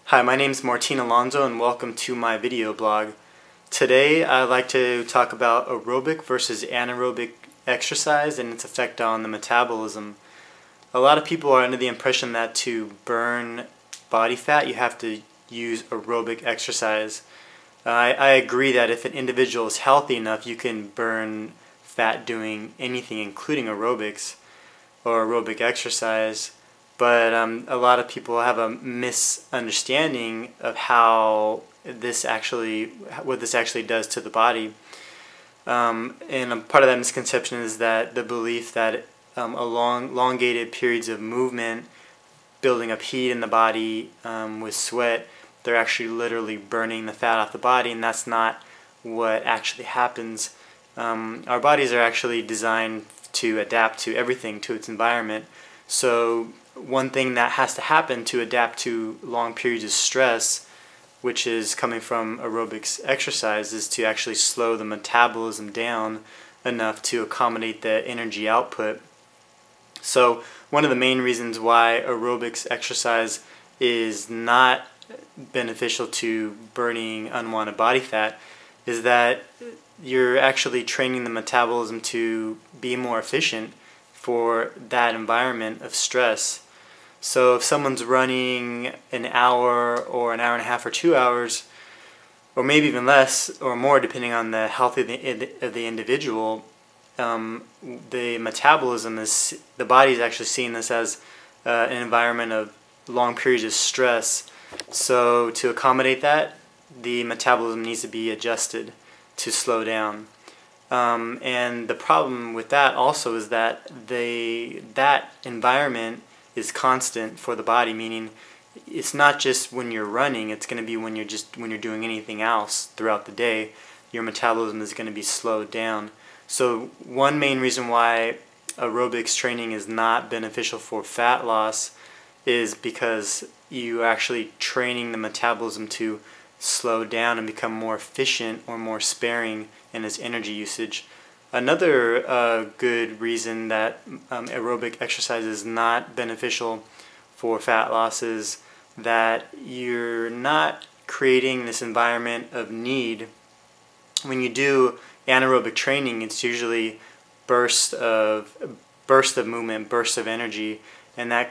Hi, my name is Alonzo and welcome to my video blog. Today I'd like to talk about aerobic versus anaerobic exercise and its effect on the metabolism. A lot of people are under the impression that to burn body fat you have to use aerobic exercise. I agree that if an individual is healthy enough you can burn fat doing anything including aerobics or aerobic exercise. But a lot of people have a misunderstanding of what this actually does to the body. And part of that misconception is that the belief that elongated periods of movement, building up heat in the body with sweat, they're actually literally burning the fat off the body, and that's not what actually happens. Our bodies are actually designed to adapt to everything, to its environment. So one thing that has to happen to adapt to long periods of stress, which is coming from aerobics exercise, is to actually slow the metabolism down enough to accommodate the energy output. So one of the main reasons why aerobics exercise is not beneficial to burning unwanted body fat is that you're actually training the metabolism to be more efficient for that environment of stress. So if someone's running an hour or an hour and a half or 2 hours, or maybe even less or more depending on the health of the individual, the metabolism is, the body is actually seeing this as an environment of long periods of stress. So to accommodate that, the metabolism needs to be adjusted to slow down. And the problem with that also is that that environment is constant for the body, meaning it's not just when you're running, it's going to be when you're doing anything else throughout the day. Your metabolism is going to be slowed down. So one main reason why aerobics training is not beneficial for fat loss is because you're actually training the metabolism to slow down and become more efficient or more sparing in its energy usage. Another good reason that aerobic exercise is not beneficial for fat loss is that you're not creating this environment of need. When you do anaerobic training, it's usually bursts of movement, bursts of energy, and that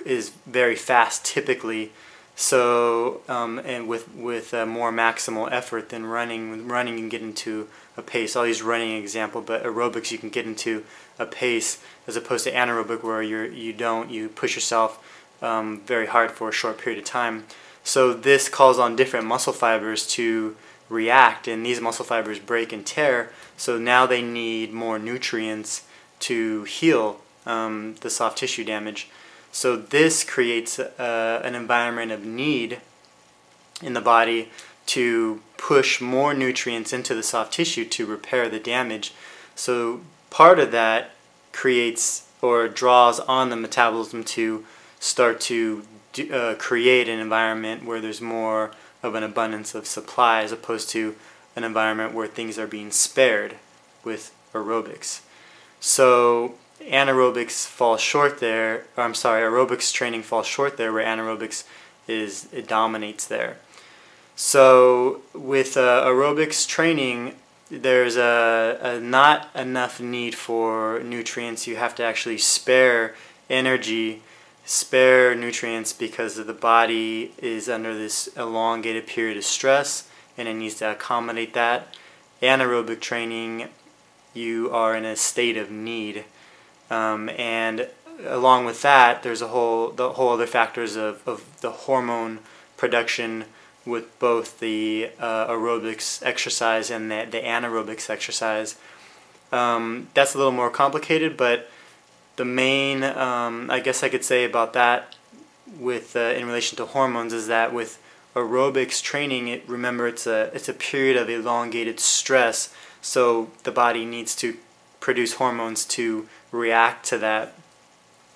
is very fast typically. So and with more maximal effort than running. With running you can get into a pace. I'll use running example, but aerobics you can get into a pace as opposed to anaerobic where you push yourself very hard for a short period of time. So this calls on different muscle fibers to react, and these muscle fibers break and tear. So now they need more nutrients to heal the soft tissue damage. So this creates an environment of need in the body to push more nutrients into the soft tissue to repair the damage. So part of that creates or draws on the metabolism to start to create an environment where there's more of an abundance of supply as opposed to an environment where things are being spared with aerobics. So anaerobics falls short there, or I'm sorry, aerobics training falls short there where anaerobics it dominates there. So with aerobics training, there's not enough need for nutrients. You have to actually spare energy, spare nutrients because the body is under this elongated period of stress and it needs to accommodate that. Anaerobic training, you are in a state of need. And along with that, there's the whole other factors of the hormone production with both the aerobics exercise and the anaerobics exercise. That's a little more complicated, but the main, I guess I could say about that with in relation to hormones is that with aerobics training, remember it's a period of elongated stress, so the body needs to produce hormones to react to that,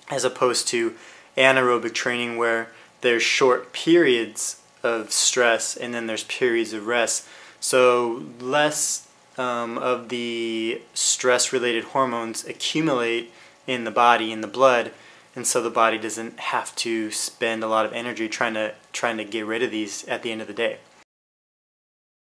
as opposed to anaerobic training where there's short periods of stress and then there's periods of rest. So less of the stress related hormones accumulate in the body, in the blood, and so the body doesn't have to spend a lot of energy trying to get rid of these at the end of the day.